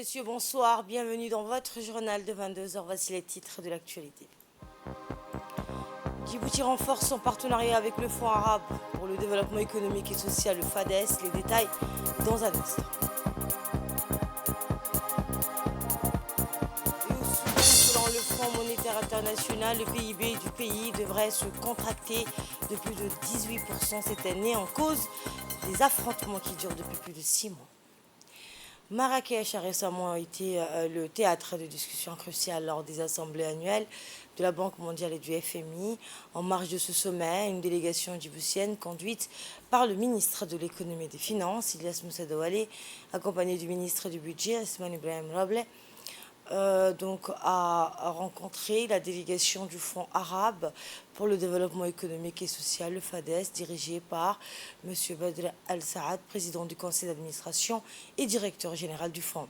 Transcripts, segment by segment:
messieurs, bonsoir. Bienvenue dans votre journal de 22 heures. Voici les titres de l'actualité. Djibouti renforce son partenariat avec le Fonds arabe pour le développement économique et social, le FADES. Les détails dans un instant. Et au Soudan, selon le Fonds monétaire international, le PIB du pays devrait se contracter de plus de 18% cette année en cause des affrontements qui durent depuis plus de 6 mois. Marrakech a récemment été le théâtre de discussions cruciales lors des assemblées annuelles de la Banque mondiale et du FMI. En marge de ce sommet, une délégation djiboutienne conduite par le ministre de l'économie et des finances, Ilyas Moussa Douale, accompagné du ministre du budget, Ousmane Ibrahim Roble, a rencontré la délégation du Fonds arabe pour le développement économique et social, le FADES, dirigé par M. Badr Al-Saad, président du conseil d'administration et directeur général du Fonds.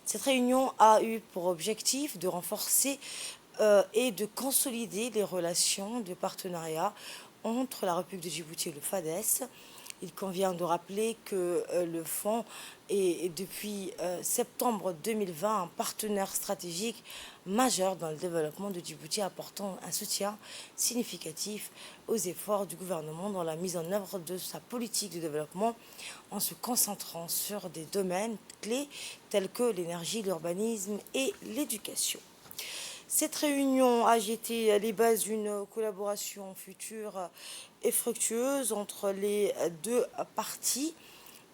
Cette réunion a eu pour objectif de renforcer et de consolider les relations de partenariat entre la République de Djibouti et le FADES. Il convient de rappeler que le fonds est depuis septembre 2020 un partenaire stratégique majeur dans le développement de Djibouti, apportant un soutien significatif aux efforts du gouvernement dans la mise en œuvre de sa politique de développement en se concentrant sur des domaines clés tels que l'énergie, l'urbanisme et l'éducation. Cette réunion a jeté les bases d'une collaboration future et fructueuse entre les deux parties,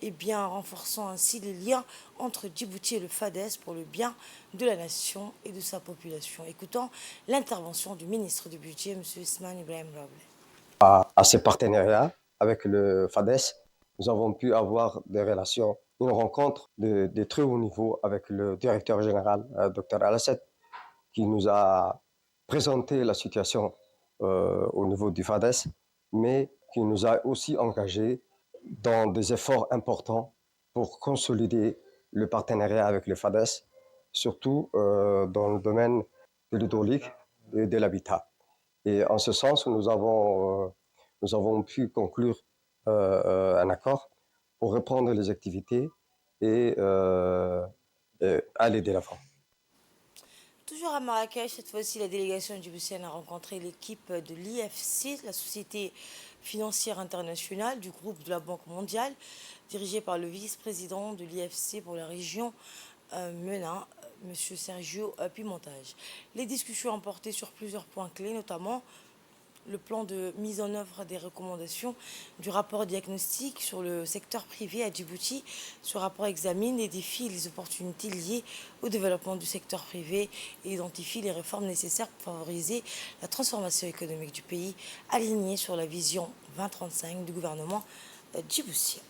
et bien renforçant ainsi les liens entre Djibouti et le FADES pour le bien de la nation et de sa population. Écoutons l'intervention du ministre du budget, M. Ousmane Ibrahim Roble. À ces partenariats avec le FADES, nous avons pu avoir des relations, une rencontre de très haut niveau avec le directeur général, Dr Alassad, qui nous a présenté la situation au niveau du FADES, mais qui nous a aussi engagés dans des efforts importants pour consolider le partenariat avec le FADES, surtout dans le domaine de l'hydraulique et de l'habitat. Et en ce sens, nous avons pu conclure un accord pour reprendre les activités et aller de l'avant. Toujours à Marrakech, cette fois-ci, la délégation djiboutienne a rencontré l'équipe de l'IFC, la Société financière internationale du groupe de la Banque mondiale, dirigée par le vice-président de l'IFC pour la région MENA, M. Sergio Pimontage. Les discussions ont porté sur plusieurs points clés, notamment le plan de mise en œuvre des recommandations du rapport diagnostic sur le secteur privé à Djibouti. Ce rapport examine les défis et les opportunités liées au développement du secteur privé et identifie les réformes nécessaires pour favoriser la transformation économique du pays, alignée sur la vision 2035 du gouvernement djiboutien.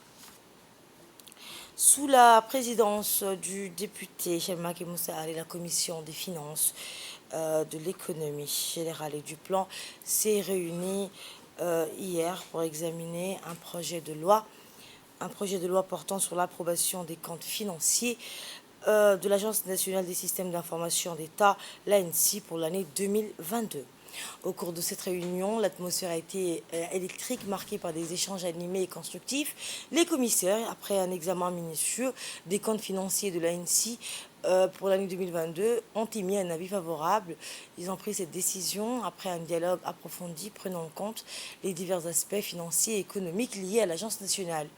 Sous la présidence du député Chelmake Moussa Ali, la commission des finances, de l'économie générale et du plan s'est réunie hier pour examiner un projet de loi portant sur l'approbation des comptes financiers de l'Agence nationale des systèmes d'information d'État, l'ANSI, pour l'année 2022. Au cours de cette réunion, l'atmosphère a été électrique, marquée par des échanges animés et constructifs. Les commissaires, après un examen minutieux des comptes financiers de l'ANSI pour l'année 2022, ont émis un avis favorable. Ils ont pris cette décision après un dialogue approfondi prenant en compte les divers aspects financiers et économiques liés à l'Agence nationale.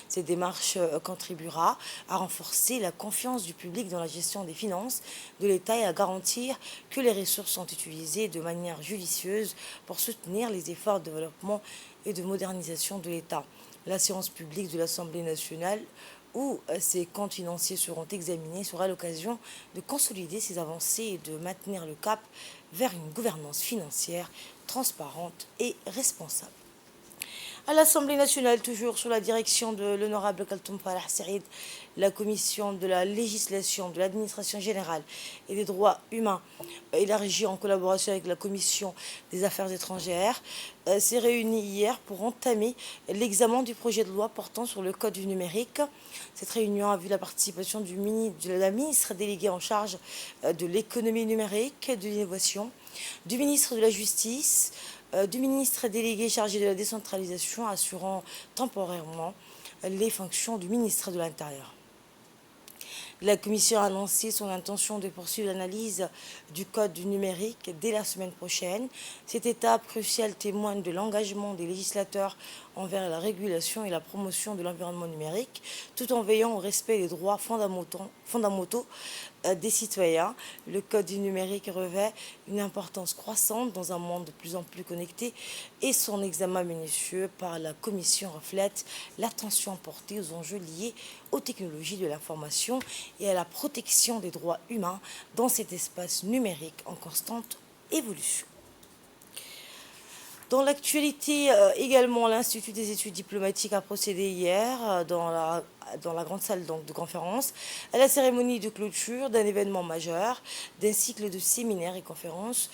Cette démarche contribuera à renforcer la confiance du public dans la gestion des finances de l'État et à garantir que les ressources sont utilisées de manière judicieuse pour soutenir les efforts de développement et de modernisation de l'État. La séance publique de l'Assemblée nationale où ces comptes financiers seront examinés sera l'occasion de consolider ces avancées et de maintenir le cap vers une gouvernance financière transparente et responsable. À l'Assemblée nationale, toujours sous la direction de l'honorable Kaltoum Farah Saïd, la commission de la législation, de l'administration générale et des droits humains, élargie en collaboration avec la commission des affaires étrangères, s'est réunie hier pour entamer l'examen du projet de loi portant sur le code du numérique. Cette réunion a vu la participation de la ministre déléguée en charge de l'économie numérique, de l'innovation, du ministre de la Justice, du ministre délégué chargé de la décentralisation, assurant temporairement les fonctions du ministre de l'Intérieur. La Commission a annoncé son intention de poursuivre l'analyse du Code du numérique dès la semaine prochaine. Cette étape cruciale témoigne de l'engagement des législateurs envers la régulation et la promotion de l'environnement numérique, tout en veillant au respect des droits fondamentaux des citoyens. Le Code du numérique revêt une importance croissante dans un monde de plus en plus connecté et son examen minutieux par la Commission reflète l'attention portée aux enjeux liés aux technologies de l'information et à la protection des droits humains dans cet espace numérique en constante évolution. Dans l'actualité également, l'Institut des études diplomatiques a procédé hier dans la grande salle donc, de conférence à la cérémonie de clôture d'un événement majeur, d'un cycle de séminaires et conférences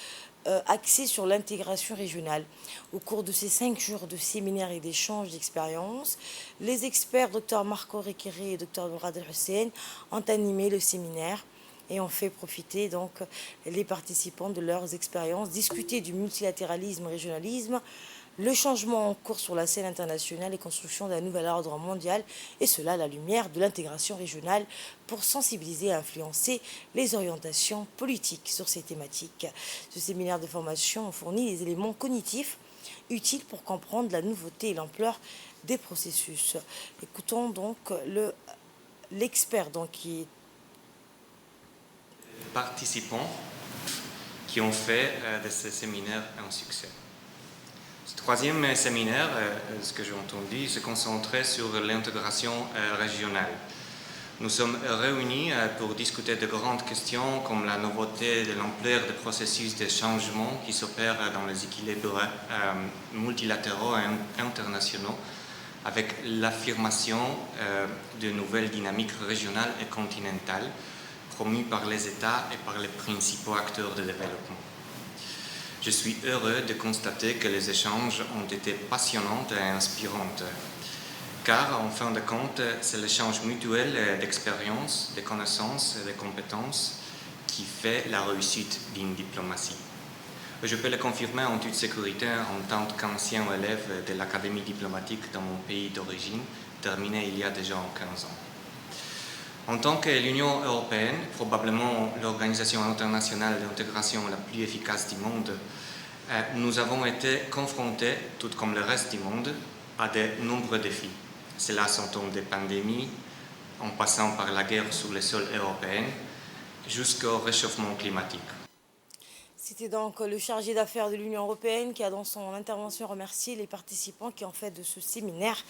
axés sur l'intégration régionale. Au cours de ces 5 jours de séminaires et d'échanges d'expériences, les experts Dr Marco Rekiri et Dr Mourad El-Hussein ont animé le séminaire et ont fait profiter donc les participants de leurs expériences, discuter du multilatéralisme, régionalisme, le changement en cours sur la scène internationale et construction d'un nouvel ordre mondial, et cela à la lumière de l'intégration régionale pour sensibiliser et influencer les orientations politiques sur ces thématiques. Ce séminaire de formation fournit les éléments cognitifs utiles pour comprendre la nouveauté et l'ampleur des processus. Écoutons donc l'expert qui est participants qui ont fait de ce séminaire un succès. Ce troisième séminaire, ce que j'ai entendu, se concentrait sur l'intégration régionale. Nous sommes réunis pour discuter de grandes questions comme la nouveauté de l'ampleur des processus de changement qui s'opèrent dans les équilibres multilatéraux et internationaux, avec l'affirmation de nouvelles dynamiques régionales et continentales promues par les États et par les principaux acteurs de développement. Je suis heureux de constater que les échanges ont été passionnants et inspirants, car en fin de compte, c'est l'échange mutuel d'expériences, de connaissances et de compétences qui fait la réussite d'une diplomatie. Je peux le confirmer en toute sécurité en tant qu'ancien élève de l'Académie diplomatique dans mon pays d'origine, terminé il y a déjà 15 ans. En tant que l'Union européenne, probablement l'organisation internationale d'intégration la plus efficace du monde, nous avons été confrontés, tout comme le reste du monde, à de nombreux défis. Cela s'entend des pandémies, en passant par la guerre sur le sol européen, jusqu'au réchauffement climatique. C'était donc le chargé d'affaires de l'Union européenne qui a dans son intervention remercié les participants qui ont fait de ce séminaire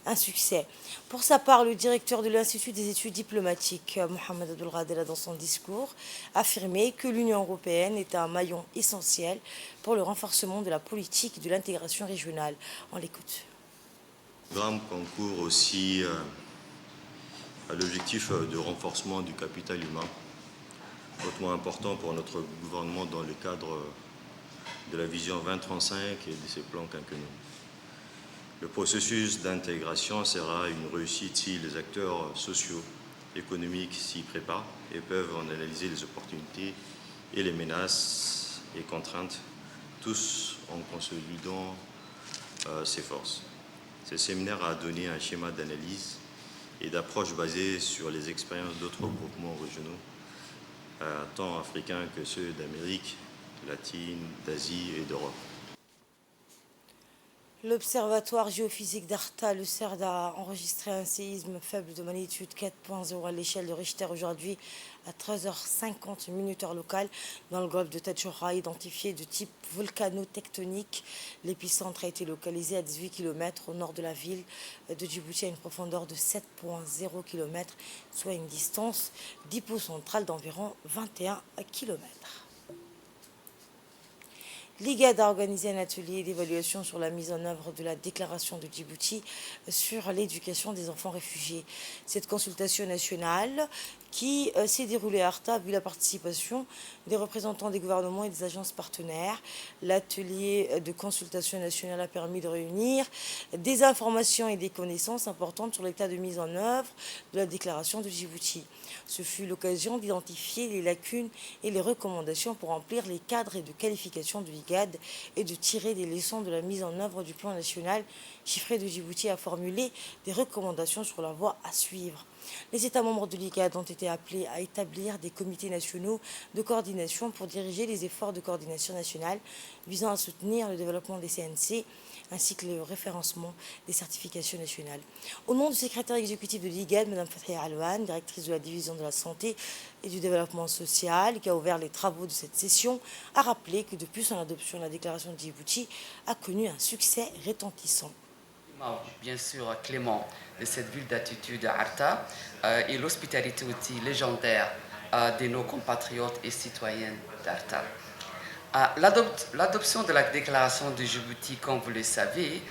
un succès. Pour sa part, le directeur de l'Institut des études diplomatiques, Mohamed Abdelghadel, a dans son discours affirmé que l'Union européenne est un maillon essentiel pour le renforcement de la politique de l'intégration régionale. On l'écoute. Le programme concourt aussi à l'objectif de renforcement du capital humain, hautement important pour notre gouvernement dans le cadre de la vision 2035 et de ses plans quinquennaux. Le processus d'intégration sera une réussite si les acteurs sociaux, économiques s'y préparent et peuvent en analyser les opportunités et les menaces et contraintes, tous en consolidant ses forces. Ce séminaire a donné un schéma d'analyse et d'approche basé sur les expériences d'autres groupements régionaux, tant africains que ceux d'Amérique latine, d'Asie et d'Europe. L'Observatoire géophysique d'Arta, le CERD, a enregistré un séisme faible de magnitude 4.0 à l'échelle de Richter aujourd'hui à 13h50 heure locale dans le golfe de Tadjoura, identifié de type volcano-tectonique. L'épicentre a été localisé à 18 km au nord de la ville de Djibouti à une profondeur de 7,0 km, soit une distance d'hypocentral d'environ 21 km. L'IGAD a organisé un atelier d'évaluation sur la mise en œuvre de la déclaration de Djibouti sur l'éducation des enfants réfugiés. Cette consultation nationale qui s'est déroulée à Arta a vu la participation des représentants des gouvernements et des agences partenaires. L'atelier de consultation nationale a permis de réunir des informations et des connaissances importantes sur l'état de mise en œuvre de la déclaration de Djibouti. Ce fut l'occasion d'identifier les lacunes et les recommandations pour remplir les cadres et de qualification de l'IGAD l'IGAD et de tirer des leçons de la mise en œuvre du plan national chiffré de Djibouti à formuler des recommandations sur la voie à suivre. Les États membres de l'IGAD ont été appelés à établir des comités nationaux de coordination pour diriger les efforts de coordination nationale visant à soutenir le développement des CNC ainsi que le référencement des certifications nationales. Au nom du secrétaire exécutif de l'IGAD, Mme Fathia Alouane, directrice de la division de la santé et du développement social, qui a ouvert les travaux de cette session, a rappelé que depuis son adoption, la déclaration de Djibouti a connu un succès retentissant. Bien sûr, Clément, de cette ville d'attitude à Arta et l'hospitalité aussi légendaire de nos compatriotes et citoyennes d'Arta. L'adoption de la déclaration de Djibouti, comme vous le savez,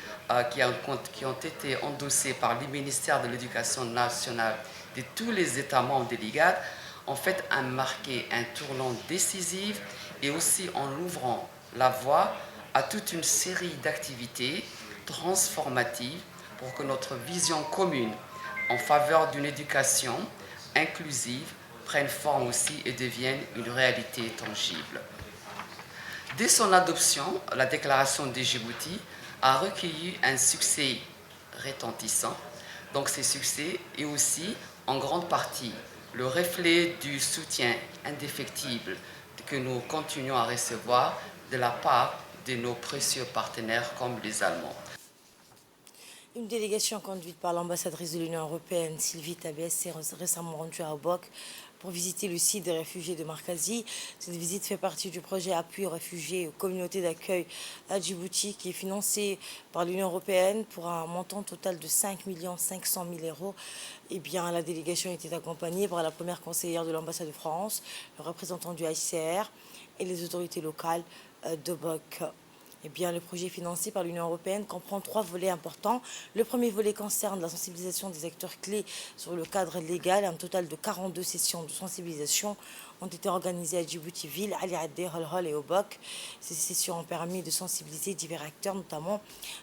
qui ont été endossées par le ministère de l'Éducation nationale de tous les États membres de l'IGAD, en fait a marqué un tournant décisif et aussi en ouvrant la voie à toute une série d'activités transformatives pour que notre vision commune en faveur d'une éducation inclusive prenne forme aussi et devienne une réalité tangible. Dès son adoption, la déclaration de Djibouti a recueilli un succès retentissant. Donc ce succès est aussi en grande partie le reflet du soutien indéfectible que nous continuons à recevoir de la part de nos précieux partenaires comme les Allemands. Une délégation conduite par l'ambassadrice de l'Union européenne, Sylvie Tabès, s'est récemment rendue à Obok pour visiter le site des réfugiés de Markazi. Cette visite fait partie du projet Appui aux réfugiés et aux communautés d'accueil à Djibouti qui est financé par l'Union européenne pour un montant total de 5 500 000 euros. Eh bien, la délégation était accompagnée par la première conseillère de l'ambassade de France, le représentant du HCR et les autorités locales d'Obok. Eh bien, le projet financé par l'Union européenne comprend 3 volets importants. Le premier volet concerne la sensibilisation des acteurs clés sur le cadre légal. Un total de 42 sessions de sensibilisation ont été organisées à Djibouti-Ville, Ali Adé, Holhol et Obok. Ces sessions ont permis de sensibiliser divers acteurs, notamment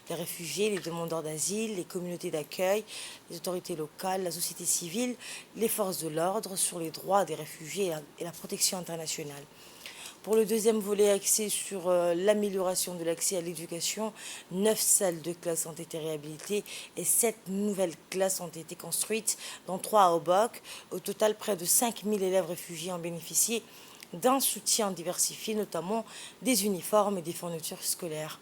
les réfugiés, les demandeurs d'asile, les communautés d'accueil, les autorités locales, la société civile, les forces de l'ordre sur les droits des réfugiés et la protection internationale. Pour le deuxième volet axé sur l'amélioration de l'accès à l'éducation, 9 salles de classe ont été réhabilitées et 7 nouvelles classes ont été construites, dont 3 à Obok. Au total, près de 5 000 élèves réfugiés ont bénéficié d'un soutien diversifié, notamment des uniformes et des fournitures scolaires.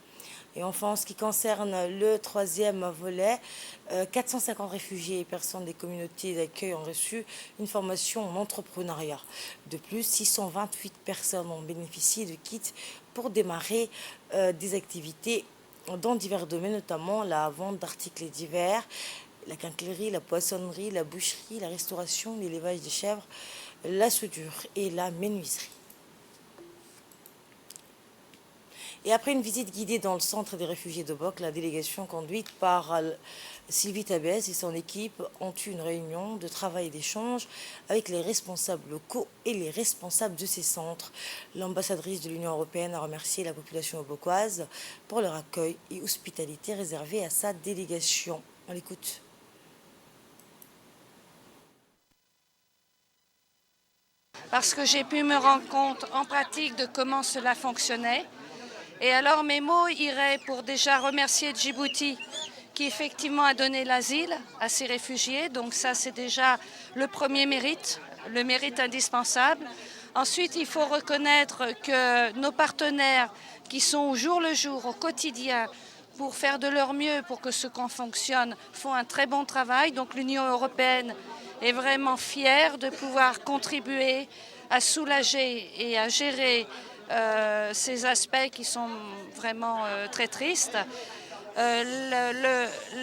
Et enfin, en ce qui concerne le troisième volet, 450 réfugiés et personnes des communautés d'accueil ont reçu une formation en entrepreneuriat. De plus, 628 personnes ont bénéficié de kits pour démarrer des activités dans divers domaines, notamment la vente d'articles divers, la quincaillerie, la poissonnerie, la boucherie, la restauration, l'élevage des chèvres, la soudure et la menuiserie. Et après une visite guidée dans le centre des réfugiés d'Obok, la délégation conduite par Sylvie Tabès et son équipe ont eu une réunion de travail et d'échange avec les responsables locaux et les responsables de ces centres. L'ambassadrice de l'Union européenne a remercié la population obokoise pour leur accueil et hospitalité réservée à sa délégation. On l'écoute. Parce que j'ai pu me rendre compte en pratique de comment cela fonctionnait. Et alors mes mots iraient pour déjà remercier Djibouti qui effectivement a donné l'asile à ces réfugiés. Donc ça c'est déjà le premier mérite, le mérite indispensable. Ensuite il faut reconnaître que nos partenaires qui sont au jour le jour, au quotidien, pour faire de leur mieux pour que ce camp fonctionne, font un très bon travail. Donc l'Union européenne est vraiment fière de pouvoir contribuer à soulager et à gérer ces aspects qui sont vraiment très tristes.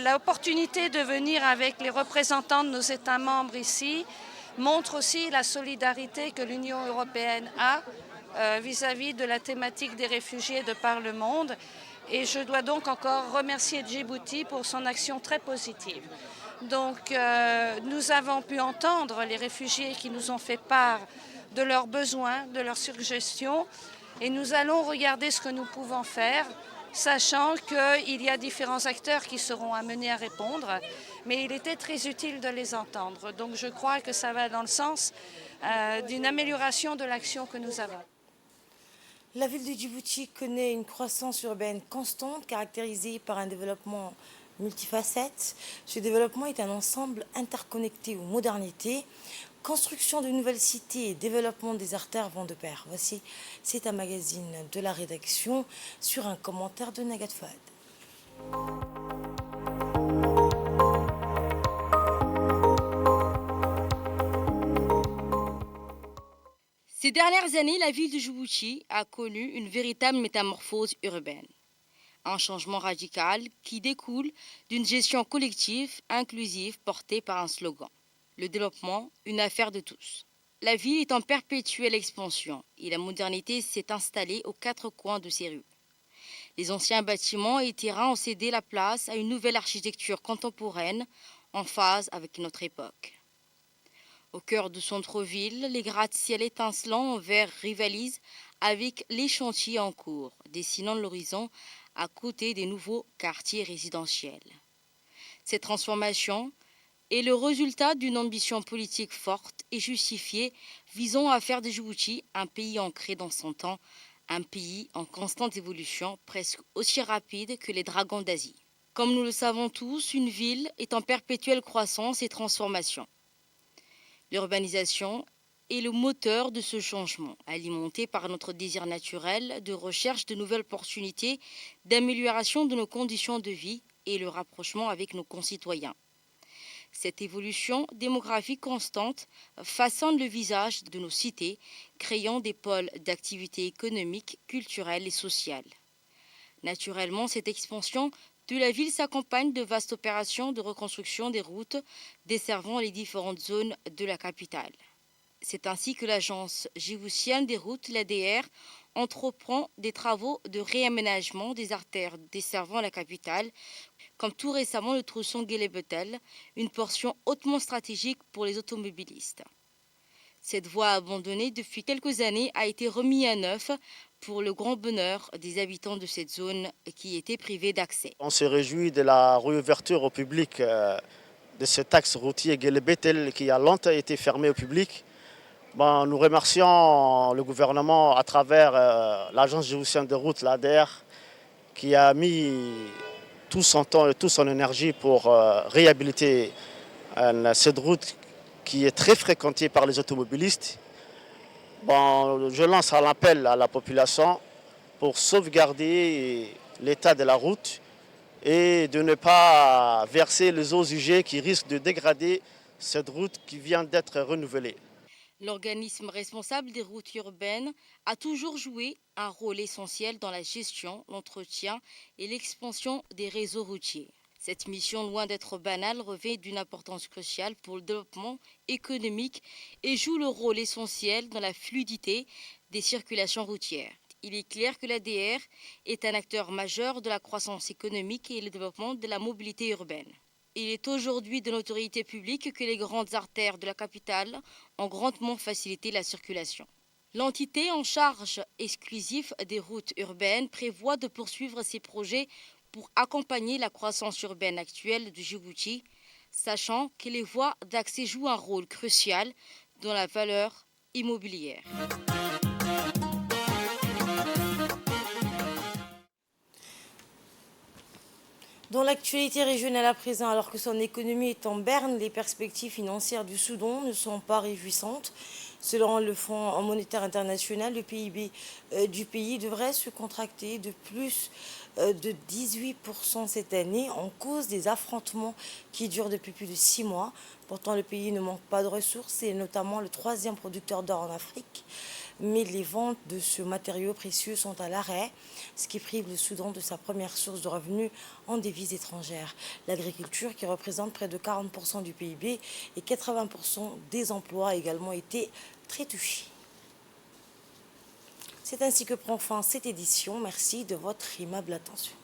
L'opportunité de venir avec les représentants de nos États membres ici montre aussi la solidarité que l'Union européenne a vis-à-vis de la thématique des réfugiés de par le monde. Et je dois donc encore remercier Djibouti pour son action très positive. Donc nous avons pu entendre les réfugiés qui nous ont fait part de leurs besoins, de leurs suggestions, et nous allons regarder ce que nous pouvons faire, sachant qu'il y a différents acteurs qui seront amenés à répondre, mais il était très utile de les entendre. Donc je crois que ça va dans le sens d'une amélioration de l'action que nous avons. La ville de Djibouti connaît une croissance urbaine constante caractérisée par un développement multifacette. Ce développement est un ensemble interconnecté aux modernités. Construction de nouvelles cités et développement des artères vont de pair. Voici, c'est un magazine de la rédaction sur un commentaire de Nagat Fad. Ces dernières années, la ville de Djibouti a connu une véritable métamorphose urbaine. Un changement radical qui découle d'une gestion collective, inclusive, portée par un slogan. Le développement, une affaire de tous. La ville est en perpétuelle expansion et la modernité s'est installée aux quatre coins de ses rues. Les anciens bâtiments et terrains ont cédé la place à une nouvelle architecture contemporaine en phase avec notre époque. Au cœur du centre-ville, les gratte-ciel étincelants en verre rivalisent avec les chantiers en cours, dessinant l'horizon à côté des nouveaux quartiers résidentiels. Cette transformation est le résultat d'une ambition politique forte et justifiée visant à faire de Djibouti un pays ancré dans son temps, un pays en constante évolution, presque aussi rapide que les dragons d'Asie. Comme nous le savons tous, une ville est en perpétuelle croissance et transformation. L'urbanisation est le moteur de ce changement, alimenté par notre désir naturel de recherche de nouvelles opportunités, d'amélioration de nos conditions de vie et le rapprochement avec nos concitoyens. Cette évolution démographique constante façonne le visage de nos cités, créant des pôles d'activité économique, culturelle et sociale. Naturellement, cette expansion de la ville s'accompagne de vastes opérations de reconstruction des routes desservant les différentes zones de la capitale. C'est ainsi que l'agence djiboutienne des routes, l'ADR, entreprend des travaux de réaménagement des artères desservant la capitale, comme tout récemment le tronçon Guélé-Betel, une portion hautement stratégique pour les automobilistes. Cette voie abandonnée depuis quelques années a été remise à neuf pour le grand bonheur des habitants de cette zone qui étaient privés d'accès. On se réjouit de la réouverture au public de cet axe routier Guélé-Betel qui a longtemps été fermé au public. Nous remercions le gouvernement à travers l'agence djiboutienne de route, l'ADR, qui a mis tout son temps et toute son énergie pour réhabiliter cette route qui est très fréquentée par les automobilistes. Je lance un appel à la population pour sauvegarder l'état de la route et de ne pas verser les eaux usées qui risquent de dégrader cette route qui vient d'être renouvelée. L'organisme responsable des routes urbaines a toujours joué un rôle essentiel dans la gestion, l'entretien et l'expansion des réseaux routiers. Cette mission, loin d'être banale, revêt d'une importance cruciale pour le développement économique et joue le rôle essentiel dans la fluidité des circulations routières. Il est clair que l'ADR est un acteur majeur de la croissance économique et le développement de la mobilité urbaine. Il est aujourd'hui de l'autorité publique que les grandes artères de la capitale ont grandement facilité la circulation. L'entité en charge exclusive des routes urbaines prévoit de poursuivre ses projets pour accompagner la croissance urbaine actuelle de Djibouti, sachant que les voies d'accès jouent un rôle crucial dans la valeur immobilière. Dans l'actualité régionale à présent, alors que son économie est en berne, les perspectives financières du Soudan ne sont pas réjouissantes. Selon le Fonds monétaire international, le PIB du pays devrait se contracter de plus de 18% cette année en cause des affrontements qui durent depuis plus de 6 mois. Pourtant, le pays ne manque pas de ressources et notamment le troisième producteur d'or en Afrique. Mais les ventes de ce matériau précieux sont à l'arrêt, ce qui prive le Soudan de sa première source de revenus en devises étrangères. L'agriculture, qui représente près de 40% du PIB et 80% des emplois, a également été très touchée. C'est ainsi que prend fin cette édition. Merci de votre aimable attention.